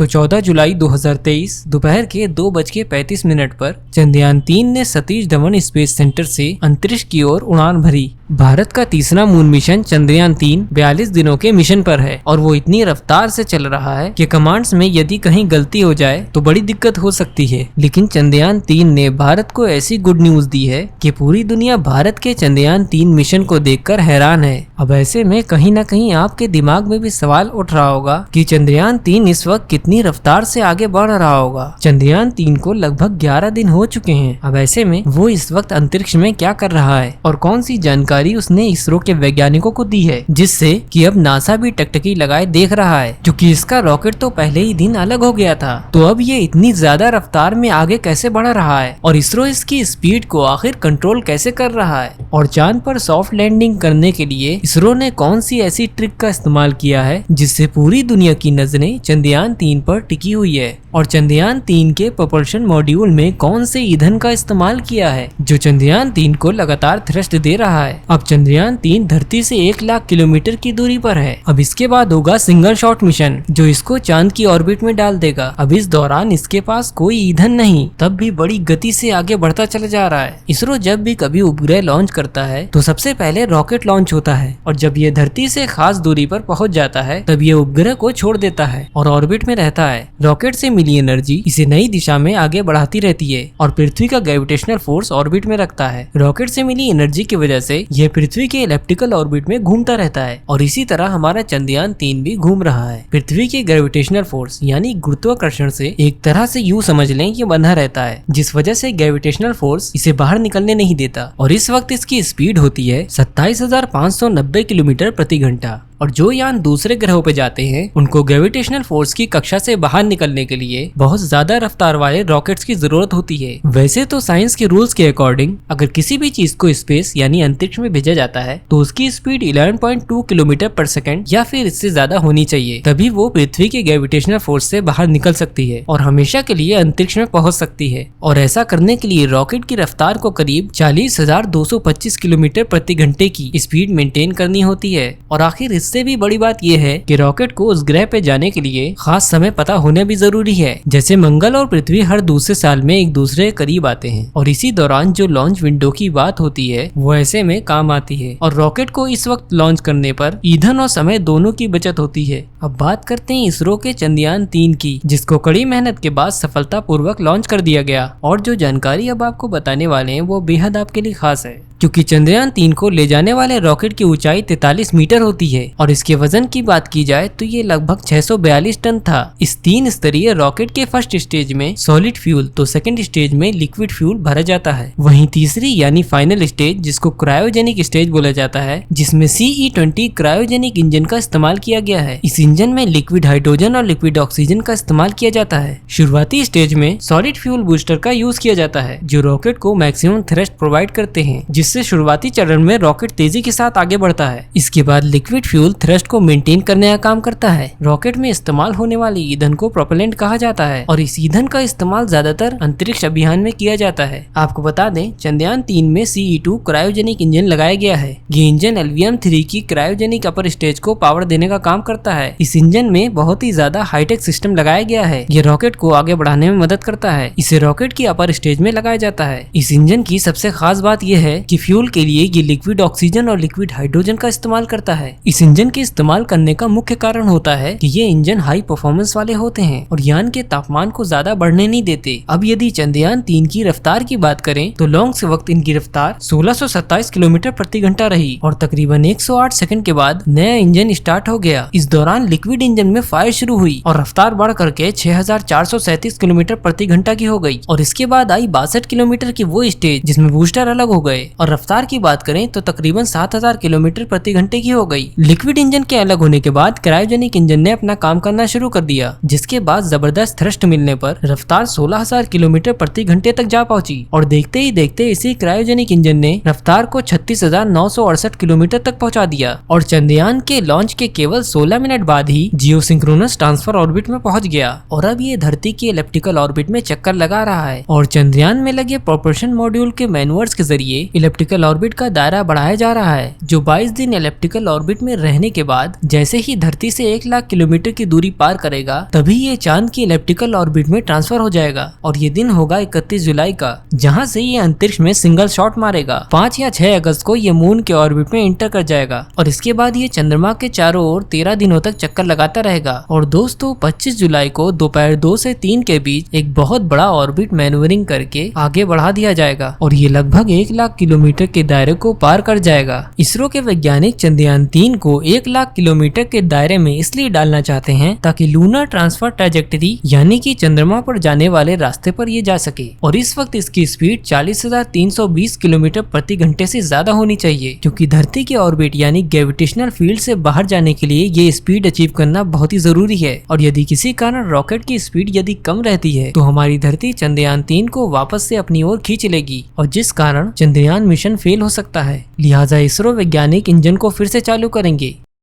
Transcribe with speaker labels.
Speaker 1: तो 14 जुलाई 2023 दोपहर के 2:35 पर चंद्रयान 3 ने सतीश धवन स्पेस सेंटर से अंतरिक्ष की ओर उड़ान भरी। भारत का तीसरा मून मिशन चंद्रयान 3 42 दिनों के मिशन पर है और वो इतनी रफ्तार से चल रहा है कि कमांड्स में यदि कहीं गलती हो जाए तो बड़ी दिक्कत हो सकती है। लेकिन चंद्रयान 3 ने भारत को ऐसी गुड न्यूज दी है कि पूरी दुनिया भारत के चंद्रयान 3 मिशन को देखकर हैरान है। अब ऐसे में कहीं न कहीं आपके दिमाग में भी सवाल उठ रहा होगा कि चंद्रयान 3 इस वक्त कितनी रफ्तार से आगे बढ़ रहा होगा। चंद्रयान 3 को लगभग 11 दिन हो चुके हैं। अब ऐसे में वो इस वक्त अंतरिक्ष में क्या कर रहा है और कौन सी जानकारी उसने इसरो के वैज्ञानिकों को दी है, जिससे कि अब नासा भी टकटकी लगाए देख रहा है, क्योंकि इसका रॉकेट तो पहले ही दिन अलग हो गया था। तो अब ये इतनी ज्यादा रफ्तार में आगे कैसे बढ़ रहा है और इसरो इसकी स्पीड को आखिर कंट्रोल कैसे कर रहा है, और चांद पर सॉफ्ट लैंडिंग करने के लिए इसरो ने कौन सी ऐसी ट्रिक का इस्तेमाल किया है जिससे पूरी दुनिया की नजरें चंद्रयान 3 पर टिकी हुई है, और चंद्रयान 3 के propulsion मॉड्यूल में कौन से ईंधन का इस्तेमाल किया है जो चंद्रयान 3 को लगातार थ्रस्ट दे रहा है। अब चंद्रयान 3 धरती से 1 लाख किलोमीटर की दूरी पर है। अब इसके बाद होगा सिंगल शॉट मिशन जो इसको चांद की ऑर्बिट में डाल देगा। अब इस दौरान इसके पास कोई ईंधन नहीं, तब भी बड़ी गति से आगे बढ़ता चला जा रहा है। इसरो जब भी कभी उपग्रह लॉन्च करता है तो सबसे पहले रॉकेट लॉन्च होता है, और जब ये धरती से खास दूरी पर पहुंच जाता है तब ये उपग्रह को छोड़ देता है और ऑर्बिट में रहता है। रॉकेट से मिली एनर्जी इसे नई दिशा में आगे बढ़ाती रहती है और पृथ्वी का ग्रेविटेशनल फोर्स ऑर्बिट में रखता है। रॉकेट से मिली एनर्जी की वजह से यह पृथ्वी के इलेप्टिकल ऑर्बिट में घूमता रहता है, और इसी तरह हमारा चंद्रयान 3 भी घूम रहा है। पृथ्वी के ग्रेविटेशनल फोर्स यानी गुरुत्वाकर्षण से एक तरह से यूं समझ लें ये बंधा रहता है, जिस वजह से ग्रेविटेशनल फोर्स इसे बाहर निकलने नहीं देता। और इस वक्त इसकी स्पीड होती है 27,590 किलोमीटर प्रति घंटा। और जो यान दूसरे ग्रहों पे जाते हैं उनको ग्रेविटेशनल फोर्स की कक्षा से बाहर निकलने के लिए बहुत ज्यादा रफ्तार वाले रॉकेट्स की जरूरत होती है। वैसे तो साइंस के रूल्स के अकॉर्डिंग अगर किसी भी चीज को स्पेस यानी अंतरिक्ष में भेजा जाता है तो उसकी स्पीड 11.2 किलोमीटर पर सेकंड या फिर इससे ज्यादा होनी चाहिए, तभी वो पृथ्वी के ग्रेविटेशनल फोर्स से बाहर निकल सकती है और हमेशा के लिए अंतरिक्ष में पहुंच सकती है। और ऐसा करने के लिए रॉकेट की रफ्तार को करीब 40,225 किलोमीटर प्रति घंटे की स्पीड मेंटेन करनी होती है। और आखिर इससे भी बड़ी बात यह है कि रॉकेट को उस ग्रह पे जाने के लिए खास समय पता होना भी जरूरी है। जैसे मंगल और पृथ्वी हर दूसरे साल में एक दूसरे के करीब आते हैं, और इसी दौरान जो लॉन्च विंडो की बात होती है वो ऐसे में काम आती है। और रॉकेट को इस वक्त लॉन्च करने पर ईंधन और समय दोनों की बचत होती है। अब बात करते हैं इसरो के चंद्रयान 3 की, जिसको कड़ी मेहनत के बाद सफलता पूर्वक लॉन्च कर दिया गया। और जो जानकारी अब आपको बताने वाले हैं वो बेहद आपके लिए खास है, क्योंकि चंद्रयान 3 को ले जाने वाले रॉकेट की ऊंचाई 43 मीटर होती है और इसके वजन की बात की जाए तो ये लगभग 642 टन था। इस 3 स्तरीय रॉकेट के फर्स्ट स्टेज में सॉलिड फ्यूल तो सेकंड स्टेज में लिक्विड फ्यूल भरा जाता है। वहीं तीसरी यानी फाइनल स्टेज जिसको क्रायोजेनिक स्टेज बोला जाता है, जिसमें CE-20 क्रायोजेनिक इंजन का इस्तेमाल किया गया है। इस इंजन में लिक्विड हाइड्रोजन और लिक्विड ऑक्सीजन का इस्तेमाल किया जाता है। शुरुआती स्टेज में सॉलिड फ्यूल बूस्टर का यूज किया जाता है जो रॉकेट को मैक्सिमम थ्रस्ट प्रोवाइड करते हैं, जिससे शुरुआती चरण में रॉकेट तेजी के साथ आगे बढ़ता है। इसके बाद लिक्विड फ्यूल थ्रस्ट को मेंटेन करने का काम करता है। रॉकेट में इस्तेमाल होने वाले ईंधन को प्रोपेलेंट कहा जाता है और इस ईंधन का इस्तेमाल ज्यादातर अंतरिक्ष अभियान में किया जाता है। आपको बता दें चंद्रयान 3 में CE-2 क्रायोजेनिक इंजन लगाया गया है। ये इंजन LVM-3 की क्रायोजेनिक अपर स्टेज को पावर देने का काम करता है। इस इंजन में बहुत ही ज्यादा हाईटेक सिस्टम लगाया गया है। ये रॉकेट को आगे बढ़ाने में मदद करता है। इसे रॉकेट की अपर स्टेज में लगाया जाता है। इस इंजन की सबसे खास बात यह है कि फ्यूल के लिए ये लिक्विड ऑक्सीजन और लिक्विड हाइड्रोजन का इस्तेमाल करता है। इस इंजन के इस्तेमाल करने का मुख्य कारण होता है कि ये इंजन हाई परफॉर्मेंस वाले होते हैं और यान के तापमान को ज्यादा बढ़ने नहीं देते। अब यदि चंद्रयान 3 की रफ्तार की बात करें तो लॉन्च वक्त इनकी रफ्तार 1627 किलोमीटर प्रति घंटा रही और तकरीबन 108 सेकंड के बाद नया इंजन स्टार्ट हो गया। इस दौरान लिक्विड इंजन में फायर शुरू हुई और रफ्तार बढ़ करके 6437 किलोमीटर प्रति घंटा की हो गई। और इसके बाद आई 62 किलोमीटर की वो स्टेज जिसमें बूस्टर अलग हो गए और रफ्तार की बात करें तो तकरीबन 7000 किलोमीटर प्रति घंटे की हो गई। लिक्विड इंजन के अलग होने के बाद क्रायोजेनिक इंजन ने अपना काम करना शुरू कर दिया, जिसके बाद जबरदस्त थ्रस्ट मिलने पर रफ्तार 16000 किलोमीटर प्रति घंटे तक जा पहुंची। और देखते ही देखते इसी क्रायोजेनिक इंजन ने रफ्तार को 36,968 किलोमीटर तक पहुंचा दिया और चंद्रयान के लॉन्च के केवल 16 मिनट बाद ही जियोसिंक्रोनस ट्रांसफर ऑर्बिट में पहुंच गया और अब ये धरती की इलेप्टिकल ऑर्बिट में चक्कर लगा रहा है। और चंद्रयान में लगे प्रोपल्शन मॉड्यूल के मैनवर्स के जरिए एलिप्टिकल ऑर्बिट का दायरा बढ़ाया जा रहा है, जो 22 दिन एलिप्टिकल ऑर्बिट में रहने के बाद जैसे ही धरती से 1 लाख किलोमीटर की दूरी पार करेगा, तभी ये चांद की एलिप्टिकल ऑर्बिट में ट्रांसफर हो जाएगा। और ये दिन होगा 31 जुलाई का, जहाँ से ये अंतरिक्ष में सिंगल शॉट मारेगा। 5 या 6 अगस्त को ये मून के ऑर्बिट में एंटर कर जाएगा और इसके बाद ये चंद्रमा के चारों ओर 13 दिनों तक चक्कर लगाता रहेगा। और दोस्तों 25 जुलाई को दोपहर 2 से 3 के बीच एक बहुत बड़ा ऑर्बिट मैन्यूवरिंग करके आगे बढ़ा दिया जाएगा और ये लगभग 1 लाख किलोमीटर के दायरे को पार कर जाएगा। इसरो के वैज्ञानिक चंद्रयान 3 को 1 लाख किलोमीटर के दायरे में इसलिए डालना चाहते हैं ताकि लूनर ट्रांसफर ट्रैजेक्टरी यानी कि चंद्रमा पर जाने वाले रास्ते पर ये जा सके। और इस वक्त इसकी स्पीड 40,320 किलोमीटर प्रति घंटे से ज्यादा होनी चाहिए, क्योंकि धरती के ऑर्बिट यानी ग्रेविटेशनल फील्ड से बाहर जाने के लिए ये स्पीड अचीव करना बहुत ही जरूरी है। और यदि किसी कारण रॉकेट की स्पीड यदि कम रहती है तो हमारी धरती चंद्रयान 3 को वापस से अपनी ओर खींच लेगी और जिस कारण चंद्रयान मिशन फेल हो सकता है। लिहाजा इसरो वैज्ञानिक इंजन को फिर से चालू करेंगे।